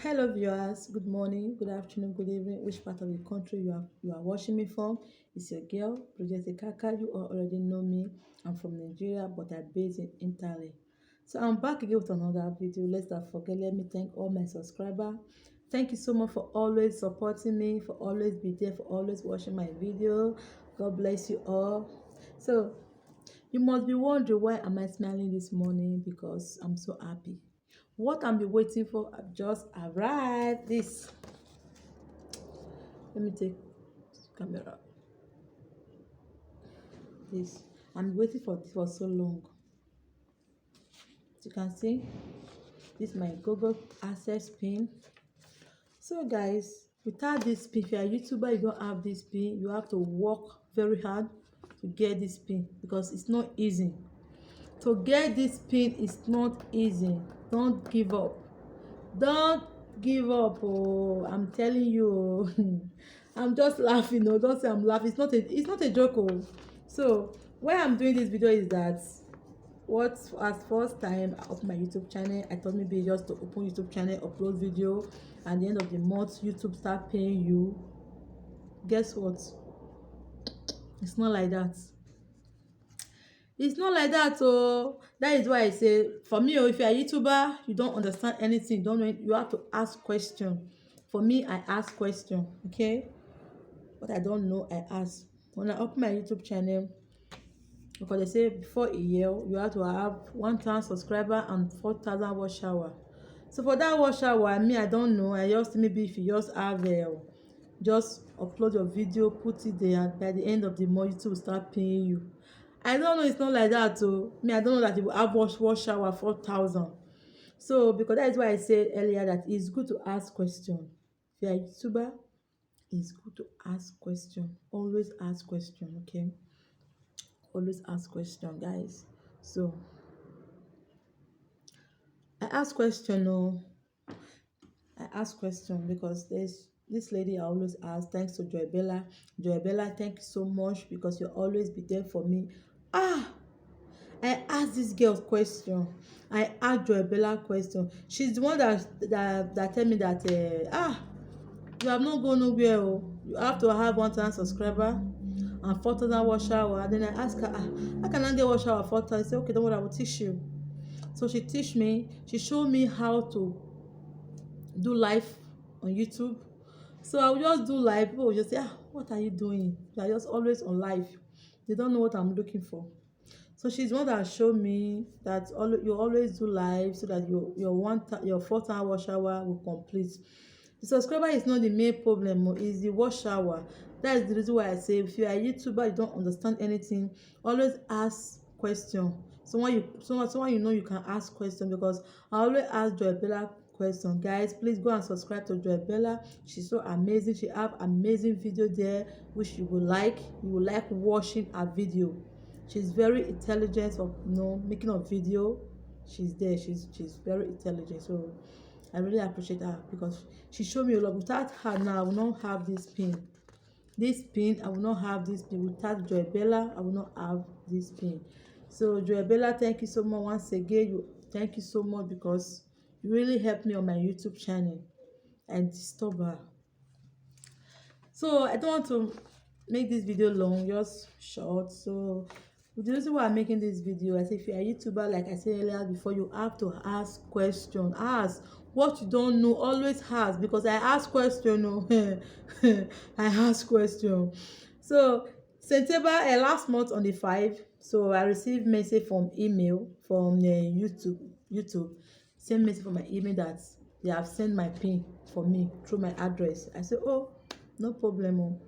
Hello viewers, good morning, good afternoon, good evening, which part of the country you are watching me from. It's your girl, Project Kaka. You all already know me. I'm from Nigeria, but I'm based in Italy. So I'm back again with another video. Let's not forget, let me thank all my subscribers. Thank you so much for always supporting me, for always be there, for always watching my video. God bless you all. So you must be wondering why am I smiling this morning, because I'm so happy. What I'm be waiting for have just arrived. This, let me take camera. This, I'm waiting for this for so long. As you can see, this is my Google Access pin. So guys, without this pin, if you're a YouTuber, you don't have this pin, you have to work very hard to get this pin, because it's not easy. To get this pin is not easy. Don't give up. Don't give up. Oh, I'm telling you. Oh. I'm just laughing. Oh, don't say I'm laughing. It's not a joke. Oh. So why I'm doing this video is that what as first time I open my YouTube channel, I thought maybe just to open YouTube channel, upload video, and the end of the month YouTube start paying you. Guess what? It's not like that. It's not like that. Oh, that is why I say, for me, oh, if you're a YouTuber, you don't understand anything, you don't know it, you have to ask question. For me, I ask question. Okay, what I don't know, I ask. When I open my YouTube channel, because they say before a year you have to have 1,000 subscriber and 4,000 watch hour. So for that watch hour, me, I don't know, I just maybe if you just have just upload your video, put it there, and by the end of the month YouTube will start paying you. I don't know, it's not like that. So me, I don't know that you will have watch hour 4,000. So because that is why I said earlier that it's good to ask question. If you're a YouTuber, it's good to ask question. Always ask question. Okay, always ask question, guys. So I ask question. Oh, I ask question because there's this lady I always ask. Thanks to Joy Bella. Joy Bella, thank you so much because you always be there for me. Ah, I ask this girl question. I ask Joy Bella question. She's the one that tell me that you have not gone nowhere. Oh, you have to have 1,000 subscriber and 4,000 watch hour. Then I ask her, how can I get watch hour 4,000? She say, okay, don't worry, I will teach you. So she teach me. She showed me how to do live on YouTube. So I will just do live. People will just say, what are you doing? You are just always on live. They don't know what I'm looking for. So she's one that showed me that you always do live so that your 4,000 watch hour will complete. The subscriber is not the main problem, it's the watch hour. That is the reason why I say if you are a YouTuber, you don't understand anything, always ask question. Someone you know you can ask question, because I always ask Joy Bella question. Guys, please go and subscribe to Joy Bella. She's so amazing. She have amazing video there which you will like watching her video. She's very intelligent of making a video. She's there, she's very intelligent. So I really appreciate her because she showed me a lot. Without her now, I will not have this pin. I will not have this pin. Without Joy Bella, I will not have this pin. So Joy Bella, thank you so much once again. Thank you so much because you really helped me on my YouTube channel and disturb her. So I don't want to make this video long, just short. So the reason why I'm making this video, I say if you're a YouTuber, like I said earlier before, you have to ask question. Ask what you don't know, always ask, because I ask question. Oh, I ask question. So September last month on the 5, so I received message from email from YouTube send message from my email that they have sent my pin for me through my address. I said, oh, no problem. Oh,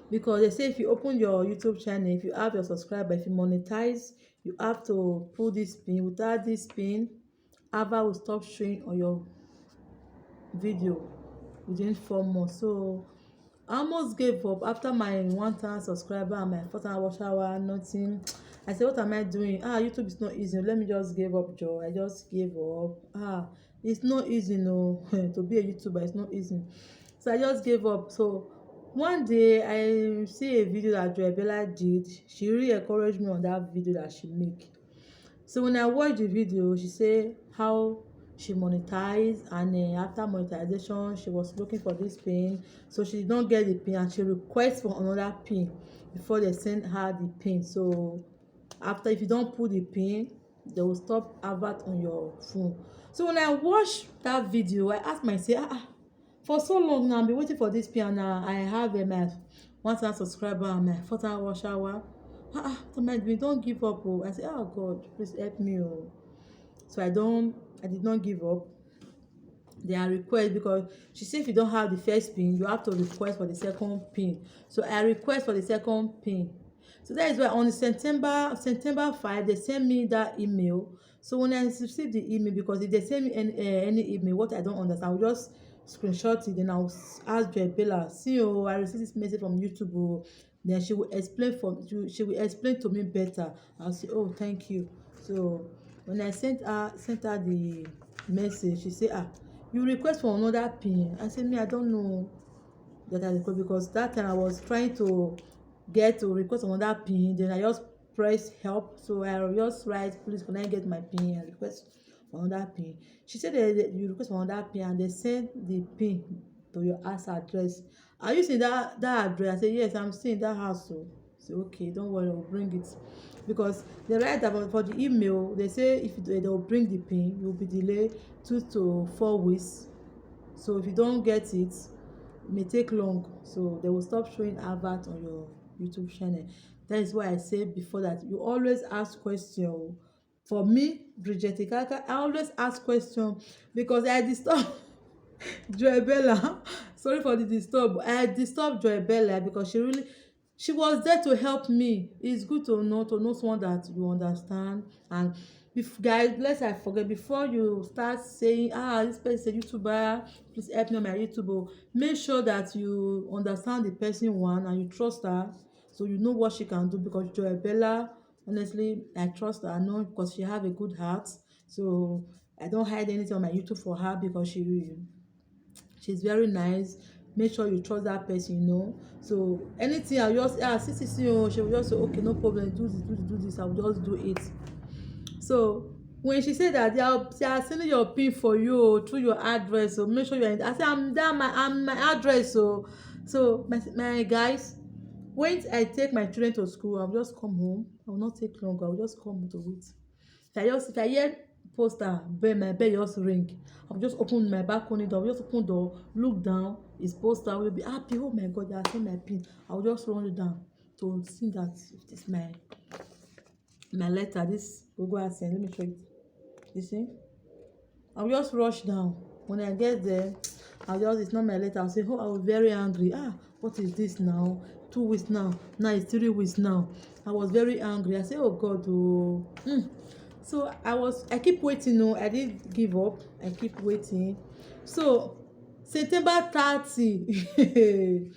because they say if you open your YouTube channel, if you have your subscriber, if you monetize, you have to put this pin. Without this pin, Ava will stop showing on your video within 4 months. So I almost gave up after my 1,000 subscriber and my 4,000 watch hour. Nothing. I said, what am I doing? YouTube is not easy. Let me just give up, Joe. I just gave up. It's not easy, no. To be a YouTuber, it's not easy. So I just gave up. So one day I see a video that Joy Bella did. She really encouraged me on that video that she make. So when I watched the video, she said how she monetized, and after monetization she was looking for this pin, so she did not get the pin and she request for another pin before they send her the pin. So after, if you don't put the pin, they will stop advert on your phone. So when I watch that video, I ask myself, for so long now I've been waiting for this pin, and I have my 1,000 subscriber and my 4,000 watch hour. So my, we don't give up. Oh, I say, oh God, please help me. Oh. So I did not give up. They are request, because she say if you don't have the first pin, you have to request for the second pin. So I request for the second pin. So that is why on September 5 they send me that email. So when I receive the email, because if they send me any email what I don't understand, I will just screenshot it, then I will ask Joy Bella, see, oh, I received this message from YouTube. Oh. Then she will explain to me better. I'll say, oh, thank you. So when I sent her the message, she say, you request for another pin. I say, me, I don't know that I request, because that time I was trying to get to request another pin, then I just press help. So I just write, please can I get my pin and request for another pin. She said that you request for another pin and they send the pin to your house address. Are you seeing that address? I say, yes, I'm seeing that house. So say, okay, don't worry, I'll bring it. Because they write about, for the email they say, if they will bring the pin, you will be delayed 2 to 4 weeks. So if you don't get it, may take long, so they will stop showing advert on your YouTube channel. That is why I said before that you always ask question. For me, Bridget Ikaka, I always ask question, because I disturb Joy Bella. Sorry for the disturb. I disturb Joy Bella because she was there to help me. It's good to know someone that you understand. And if guys, let's I forget, before you start saying, this person is a YouTuber, please help me on my YouTube. Make sure that you understand the person one and you trust her, so you know what she can do. Because Joy Bella, honestly, I trust her. I know, because she have a good heart. So I don't hide anything on my YouTube for her, because she's very nice. Make sure you trust that person, so anything I just see, oh, she will just say, okay, no problem, do this, I will just do it. So when she said that they are sending your pin for you through your address, so make sure you're in. I say, I'm my address. So my guys, when I take my children to school, I'll just come home. I will not take long, I will just come to wait. If I hear poster bell, my bell just ring, I will just open my balcony door, I will just open door, look down, it's poster, I will be happy. Oh my God, they are sending my pin. I will just run it down to see that if this my letter, this Google AdSense, let me show it. You see, I will just rush down. When I get there, it's not my letter. I'll say, oh, I was very angry. What is this now? 2 weeks now it's 3 weeks now. I was very angry. I say, oh God, oh. So I keep waiting. No, I didn't give up. I keep waiting. So September 30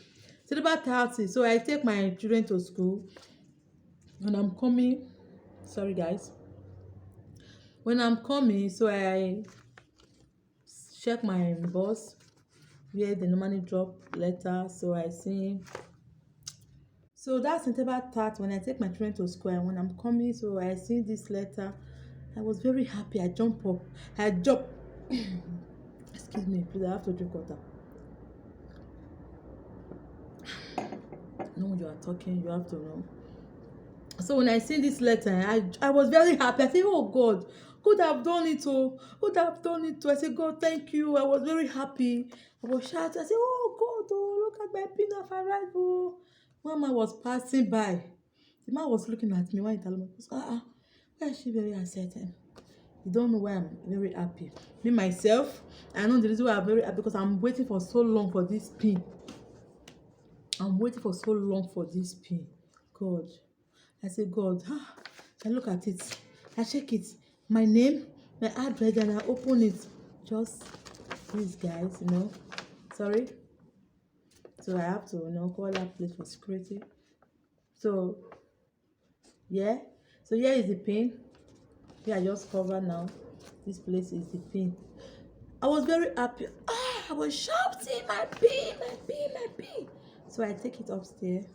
September 30, so I take my children to school, and I'm coming. Sorry guys. When I'm coming, so I check my bus where they normally drop letter. So I see, so that's September 3rd when I take my children to school, and when I'm coming, so I see this letter. I was very happy. I jump up. Excuse me, please, I have to drink water. When you are talking, you have to know. So when I see this letter, I was very happy. I said, oh God, could have done it. I said, God, thank you. I was very happy. I was shouting. I said, oh God, look at my pin of arrival. One man was passing by. The man was looking at me. Why you tell me? Why is she very excited? You don't know why I'm very happy. Me myself, I know the reason why I'm very happy, because I'm waiting for so long for this pin. God. I say, God, I look at it, I check it, my name, my address, and I open it. Just these guys, sorry. So I have to, call that place for security. So yeah, here is the pin. Here I just cover now. This place is the pin. I was very happy. I was shouting, my pin. So I take it upstairs.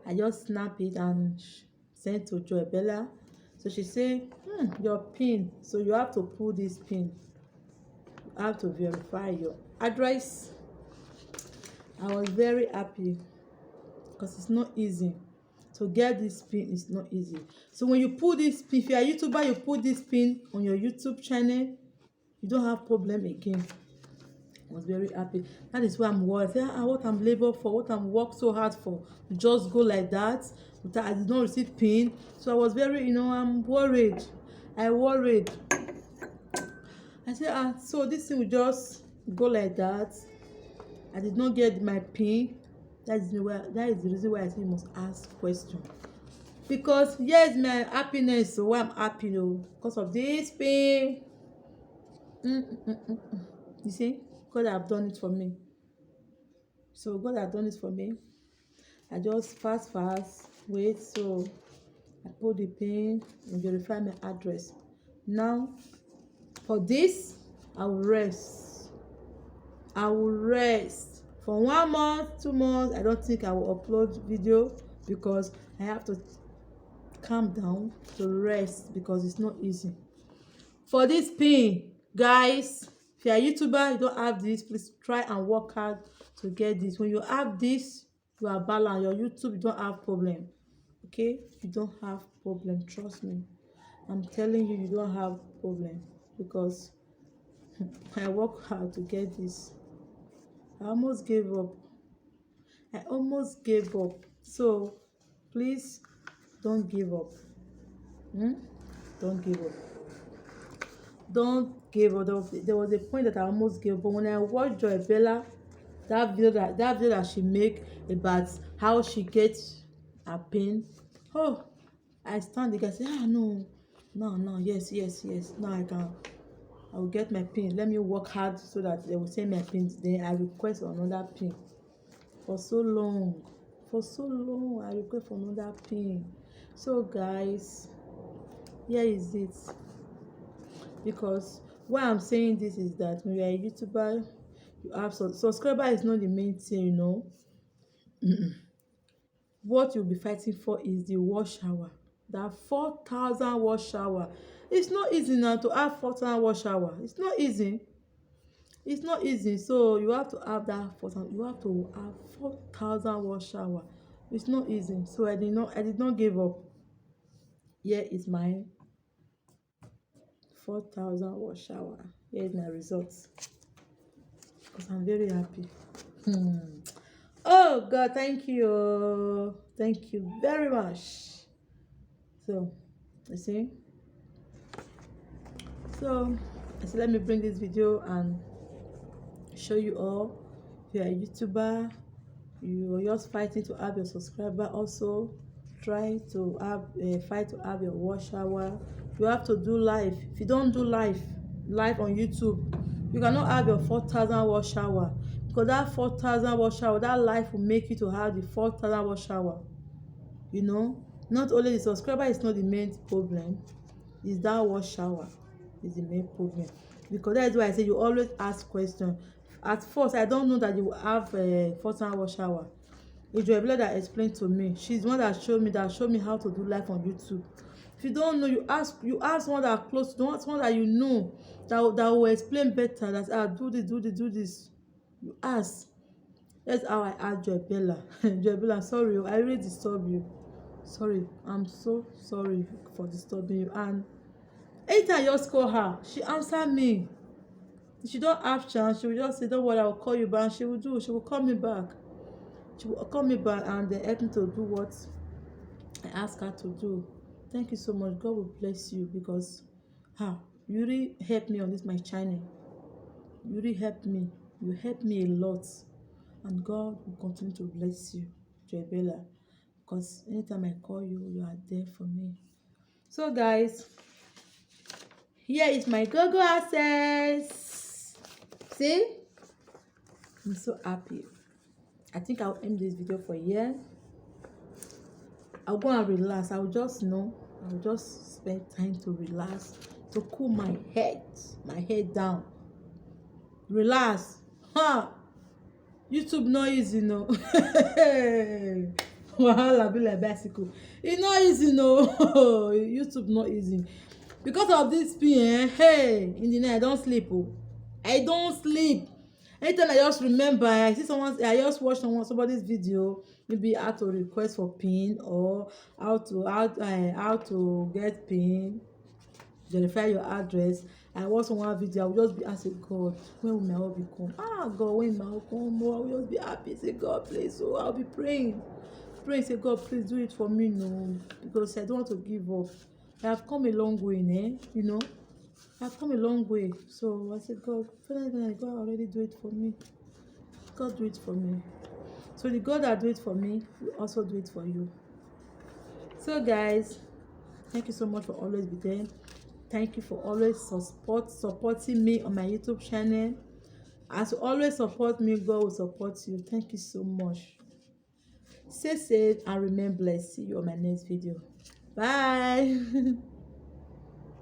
I just snap it and send to Joy Bella. So she say, your pin. So you have to pull this pin. You have to verify your address. I was very happy because it's not easy to get this pin. It's not easy. So when you put this pin, if you are a YouTuber, you put this pin on your YouTube channel, you don't have problem again. I was very happy. That is why I'm worried. What I'm labor for, what I'm work so hard for, to just go like that. I did not receive pin. So I was very, I'm worried. I worried. I said, so this thing will just go like that. I did not get my pin. That is the reason why I say you must ask question. Because yes, my happiness. So why I'm happy, because of this pin. You see, God have done it for me. So God have done it for me. I just fast wait. So I put the pin and verify my address. Now for this, I will rest. I will rest for 1 month, 2 months. I don't think I will upload video because I have to calm down to rest because it's not easy. For this pin, guys, if you are a YouTuber, you don't have this, please try and work hard to get this. When you have this, you are balanced. Your YouTube, you don't have problem. Okay, you don't have problem, trust me. I'm telling you, you don't have problem because I work hard to get this. I almost gave up. So please don't give up. Don't give up. Don't give up. There was a point that I almost gave up, but when I watched Joy Bella, that video that she make about how she gets her pin, I stand there and say, no, yes, now I will get my pin. Let me work hard so that they will send my pin. Then I request for another pin. For so long, I request for another pin. So guys, here is it. Because why I'm saying this is that when you are a YouTuber, you have subscriber is not the main thing, What you'll be fighting for is the watch hour. That 4,000 watch hour. It's not easy now to have 4,000 watch hour. It's not easy. So you have to have that 4,000. You have to have 4,000 watch hour. It's not easy. So I did not give up. Here is my 4,000 watch hour. Here is my results. Because I'm very happy. Oh God, thank you very much. So you see, I said let me bring this video and show you all. If you are a YouTuber, you are just fighting to have your subscriber, also try to have fight to have your watch hour. You have to do live. If you don't do live on YouTube, you cannot have your 4,000 watch hour. Because that 4,000 watch hour, that life will make you to have the 4,000 watch hour. Not only the subscriber is not the main problem, is that watch hour is the main problem. Because that is why I say you always ask questions. At first, I don't know that you will have a 4,000 watch hour. It's Joy Bella that explained to me. She's the one that showed me how to do live on YouTube. If you don't know, you ask someone that are close, someone that you know that will explain better. That do this. You ask. That's how I asked Joy Bella. Joy Bella, sorry, I really disturb you. Sorry, I'm so sorry for disturbing you. And anytime I just call her, she answer me. If she don't have chance, she will just say, don't worry, I will call you back. And she will call me back. She will call me back and then help me to do what I ask her to do. Thank you so much. God will bless you because you really helped me on this my channel. You really helped me. You helped me a lot. And God will continue to bless you, Joy Bella. Because anytime I call you, you are there for me. So guys, here is my Google access. See? I'm so happy. I think I'll end this video for here. I'll go and relax. I'll just spend time to relax, to cool my head down. Relax. YouTube no easy, no. Wahala be like bicycle. It's not easy, no. YouTube not easy. Because of this pain, in the night I don't sleep. I don't sleep. Anytime I just remember, I see someone, I just watch somebody's video, maybe how to request for pin, or how to get pin, verify your address. I watch one video, I will just be asking God, when will my husband come? God, when my husband come? Oh, I will just be happy, say God please. So I'll be praying, say God please do it for me, no, because I don't want to give up. I have come a long way, you know. I've come a long way. So I said, God, finally, God already do it for me. God do it for me. So the God that do it for me will also do it for you. So guys, thank you so much for always be there. Thank you for always supporting me on my YouTube channel. As you always support me, God will support you. Thank you so much. Stay safe and remain blessed. See you on my next video. Bye.